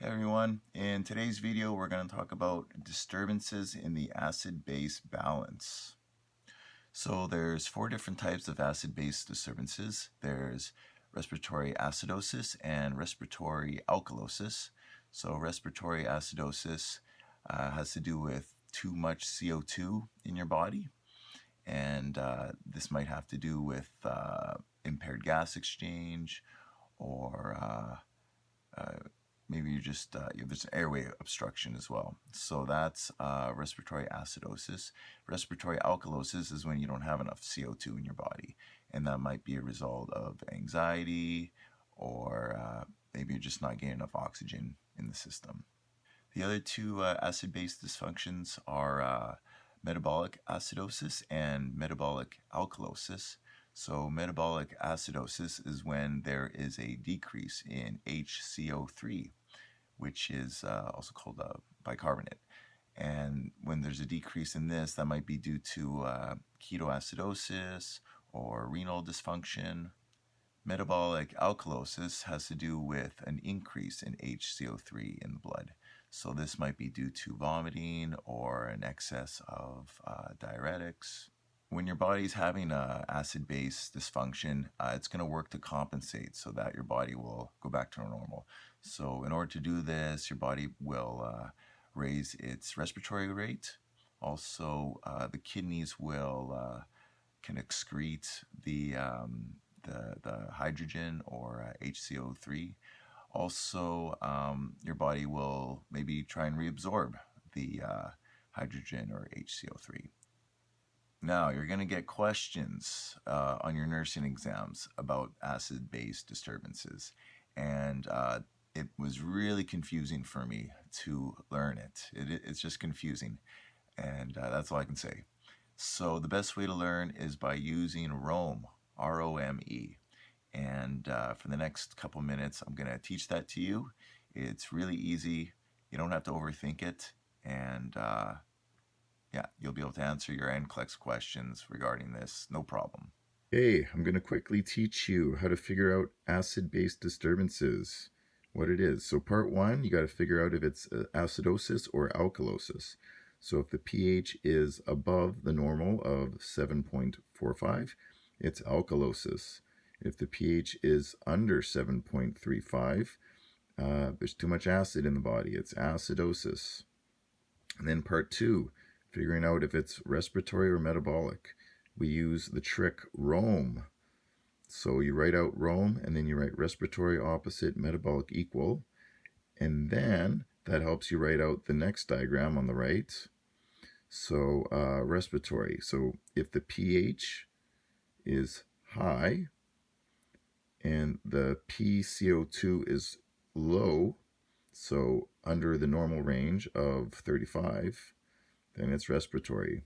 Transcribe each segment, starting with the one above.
Hey everyone, in today's video we're going to talk about disturbances in the acid-base balance. So there's four different types of acid-base disturbances. There's respiratory acidosis and respiratory alkalosis. So respiratory acidosis has to do with too much CO2 in your body, and this might have to do with impaired gas exchange, or maybe you just there's airway obstruction as well. So that's respiratory acidosis. Respiratory alkalosis is when you don't have enough CO2 in your body, and that might be a result of anxiety, or maybe you're just not getting enough oxygen in the system. The other two acid-base dysfunctions are metabolic acidosis and metabolic alkalosis. So metabolic acidosis is when there is a decrease in HCO3, which is also called bicarbonate. And when there's a decrease in this, that might be due to ketoacidosis or renal dysfunction. Metabolic alkalosis has to do with an increase in HCO3 in the blood. So this might be due to vomiting or an excess of diuretics. When your body's having an acid-base dysfunction, it's going to work to compensate so that your body will go back to normal. So in order to do this, your body will raise its respiratory rate. Also, the kidneys can excrete the hydrogen or HCO3. Also, your body will maybe try and reabsorb the hydrogen or HCO3. Now, you're going to get questions on your nursing exams about acid-base disturbances, and it was really confusing for me to learn it. It's just confusing, and that's all I can say. So the best way to learn is by using ROME, R-O-M-E. And for the next couple minutes, I'm going to teach that to you. It's really easy. You don't have to overthink it. And yeah, you'll be able to answer your NCLEX questions regarding this, no problem. Hey, I'm going to quickly teach you how to figure out acid-base disturbances, what it is. So part one, you got to figure out if it's acidosis or alkalosis. So if the pH is above the normal of 7.45, it's alkalosis. If the pH is under 7.35, there's too much acid in the body. It's acidosis. And then part two, figuring out if it's respiratory or metabolic. We use the trick ROME. So you write out ROME and then you write respiratory opposite, metabolic equal. And then that helps you write out the next diagram on the right. So respiratory. So if the pH is high and the pCO2 is low, so under the normal range of 35, then it's respiratory.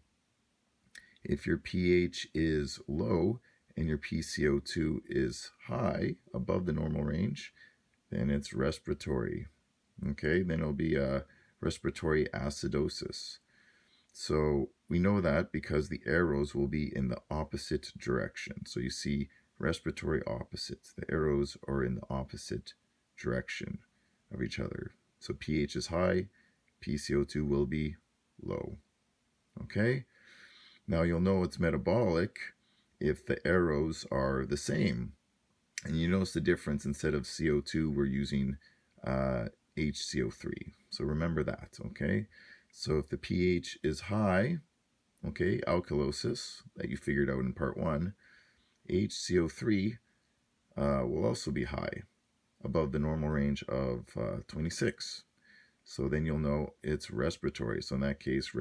If your pH is low and your pCO2 is high, above the normal range, then it's respiratory. Okay, then it'll be a respiratory acidosis. So we know that because the arrows will be in the opposite direction. So you see respiratory opposites. The arrows are in the opposite direction of each other. So pH is high, pCO2 will be low. Okay? Now you'll know it's metabolic if the arrows are the same. And you notice the difference. Instead of CO2, we're using HCO3. So remember that, okay? So if the pH is high, okay, alkalosis, that you figured out in part one, HCO3 will also be high, above the normal range of 26. So then you'll know it's respiratory. So in that case,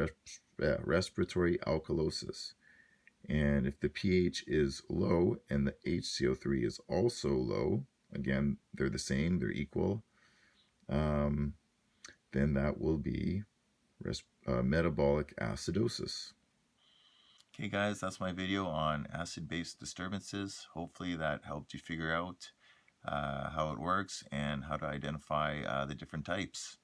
respiratory alkalosis. And if the pH is low and the HCO3 is also low, again, they're the same, they're equal, then that will be metabolic acidosis. Okay guys, that's my video on acid-base disturbances. Hopefully that helped you figure out how it works and how to identify the different types.